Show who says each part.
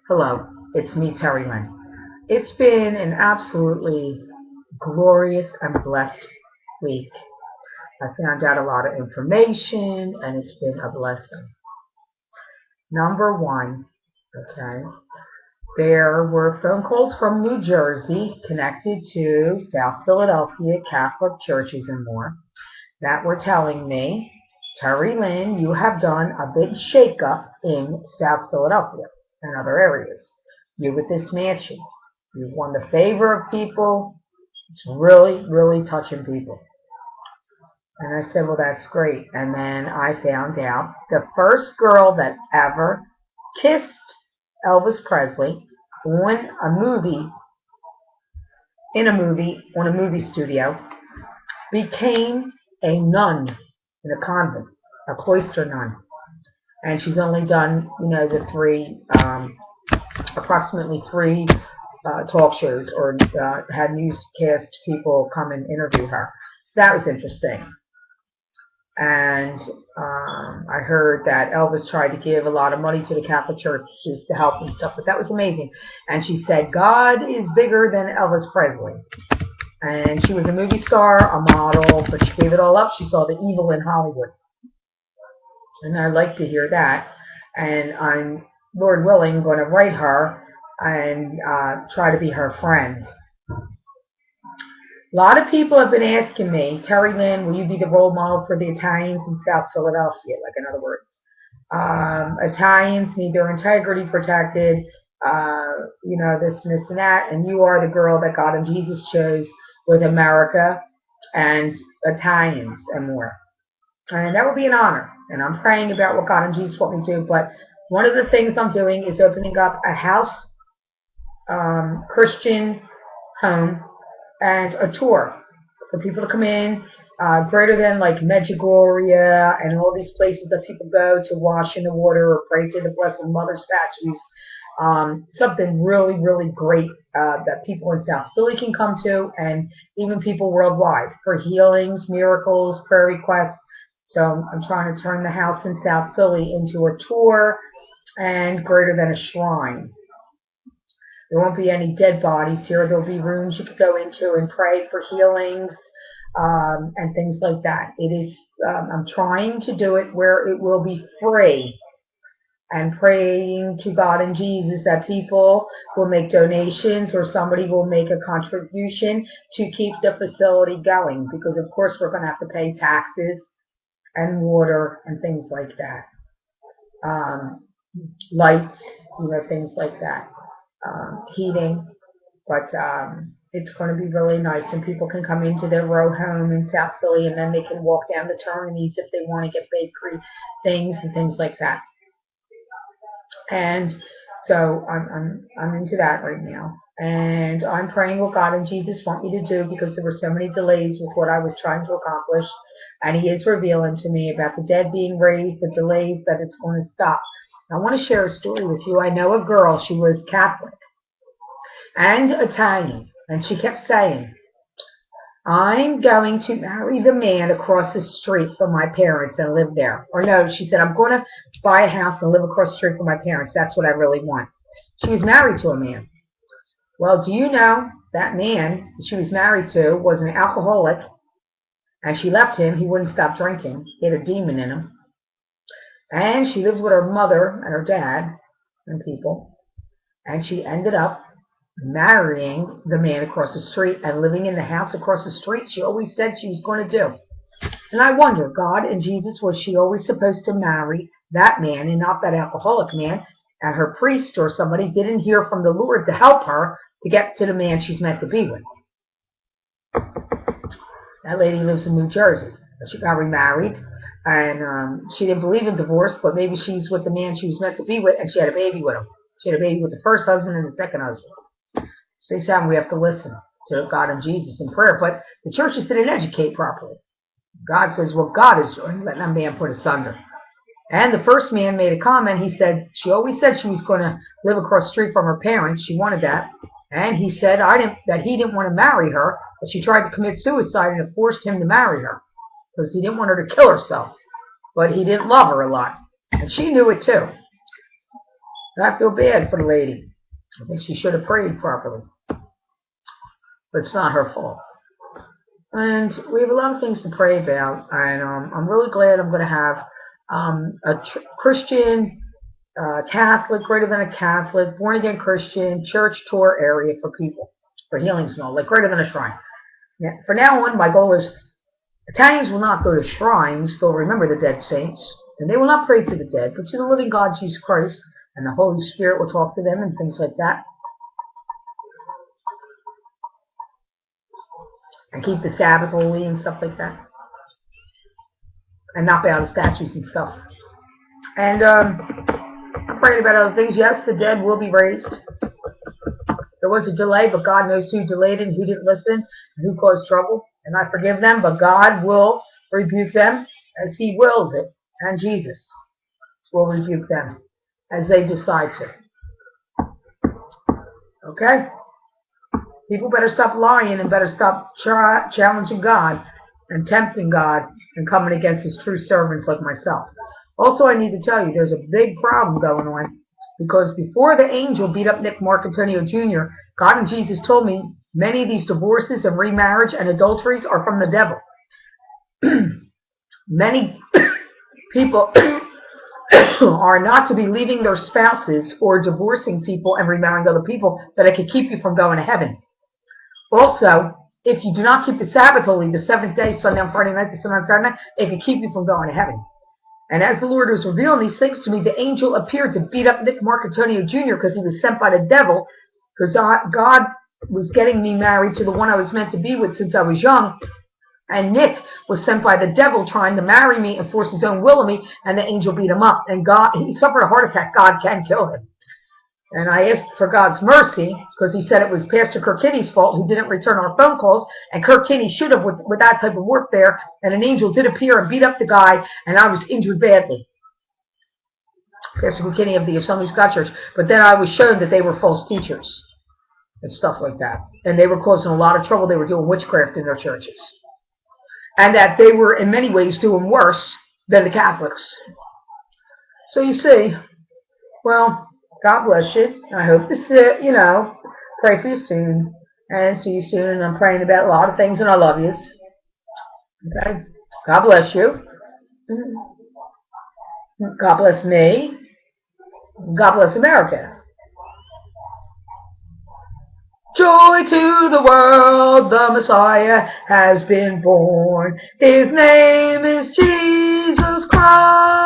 Speaker 1: Hello, it's me, Terry Lynn. It's been an absolutely glorious and blessed week. I found out a lot of information, and it's been a blessing. Number one, okay, there were phone calls from New Jersey connected to South Philadelphia Catholic churches and more that were telling me, Terry Lynn, you have done a big shakeup in South Philadelphia and other areas. You with this mansion. You've won the favor of people. It's really, really touching people. And I said, well, that's great. And then I found out the first girl that ever kissed Elvis Presley on a movie, on a movie studio, became a nun in a convent, a cloister nun. And she's only done, the approximately three talk shows or had newscast people come and interview her. So that was interesting. And I heard that Elvis tried to give a lot of money to the Catholic churches to help and stuff, but that was amazing. And she said, God is bigger than Elvis Presley. And she was a movie star, a model, but she gave it all up. She saw the evil in Hollywood. And I like to hear that. And I'm, Lord willing, going to write her and try to be her friend. A lot of people have been asking me, Terry Lynn, will you be the role model for the Italians in South Philadelphia? Like, in other words, Italians need their integrity protected, this and this and that, and you are the girl that God and Jesus chose with America and Italians and more. And that would be an honor. And I'm praying about what God and Jesus want me to do. But one of the things I'm doing is opening up a house Christian home and a tour for people to come in, greater than like Medjugorje and all these places that people go to wash in the water or pray to the Blessed Mother statues. Something really, really great that people in South Philly can come to, and even people worldwide for healings, miracles, prayer requests. So I'm trying to turn the house in South Philly into a tour and greater than a shrine. There won't be any dead bodies here. There'll be rooms you could go into and pray for healings and things like that. It is. I'm trying to do it where it will be free, and praying to God and Jesus that people will make donations or somebody will make a contribution to keep the facility going. Because of course we're going to have to pay taxes and water and things like that, lights, things like that, heating, but it's going to be really nice, and people can come into their row home in South Philly, and then they can walk down the Terminus if they want to get bakery things and things like that. And so I'm into that right now. And I'm praying what God and Jesus want me to do, because there were so many delays with what I was trying to accomplish. And He is revealing to me about the dead being raised, the delays, that it's going to stop. I want to share a story with you. I know a girl, she was Catholic and Italian, and she kept saying, I'm going to marry the man across the street from my parents and live there. Or no, she said, I'm going to buy a house and live across the street from my parents. That's what I really want. She was married to a man. Well, do you know that man she was married to was an alcoholic, and she left him. He wouldn't stop drinking. He had a demon in him. And she lived with her mother and her dad and people, and she ended up marrying the man across the street and living in the house across the street she always said she was going to do. And I wonder, God and Jesus, was she always supposed to marry that man and not that alcoholic man? And her priest or somebody didn't hear from the Lord to help her to get to the man she's meant to be with. That lady lives in New Jersey. She got remarried, and she didn't believe in divorce, but maybe she's with the man she was meant to be with, and she had a baby with him. She had a baby with the first husband and the second husband. So each time we have to listen to God and Jesus in prayer, but the churches didn't educate properly. God says, well, God is joined, let no man put asunder. And the first man made a comment. He said, she always said she was going to live across the street from her parents. She wanted that. And he said that he didn't want to marry her, but she tried to commit suicide, and it forced him to marry her because he didn't want her to kill herself. But he didn't love her a lot, and she knew it too. And I feel bad for the lady. I think she should have prayed properly. But it's not her fault. And we have a lot of things to pray about. And I'm really glad I'm going to have a Christian, Catholic, greater than a Catholic, born-again Christian, church tour area for people, for healings and all, like greater than a shrine. Yeah, for now on, my goal is Italians will not go to shrines. They'll remember the dead saints. And they will not pray to the dead, but to the living God, Jesus Christ. And the Holy Spirit will talk to them and things like that. And keep the Sabbath holy and stuff like that. And not bow to statues and stuff. And I'm praying about other things. Yes, the dead will be raised. There was a delay, but God knows who delayed it and who didn't listen and who caused trouble. And I forgive them, but God will rebuke them as He wills it. And Jesus will rebuke them as they decide to. Okay? People better stop lying and better stop challenging God and tempting God and coming against His true servants like myself. Also, I need to tell you, there's a big problem going on because before the angel beat up Nick Marcantonio Jr., God and Jesus told me many of these divorces and remarriage and adulteries are from the devil. Many people are not to be leaving their spouses or divorcing people and remarrying other people that it could keep you from going to heaven. Also, if you do not keep the Sabbath holy, the seventh day, Sunday on Friday night, the Sunday on Saturday night, it could keep you from going to heaven. And as the Lord was revealing these things to me, the angel appeared to beat up Nick Marcantonio Jr. because he was sent by the devil, because God was getting me married to the one I was meant to be with since I was young. And Nick was sent by the devil trying to marry me and force his own will on me, and the angel beat him up. And he suffered a heart attack. God can kill him. And I asked for God's mercy, because he said it was Pastor Kirk Kinney's fault who didn't return our phone calls, and Kirk Kinney should have with that type of warfare, and an angel did appear and beat up the guy, and I was injured badly. Pastor Kirk Kinney of the Assemblies of God Church. But then I was shown that they were false teachers and stuff like that. And they were causing a lot of trouble. They were doing witchcraft in their churches. And that they were, in many ways, doing worse than the Catholics. So you see, well, God bless you. I hope to see, pray for you soon. And see you soon. And I'm praying about a lot of things, and I love you. Okay? God bless you. God bless me. God bless America. Joy to the world, the Messiah has been born. His name is Jesus Christ.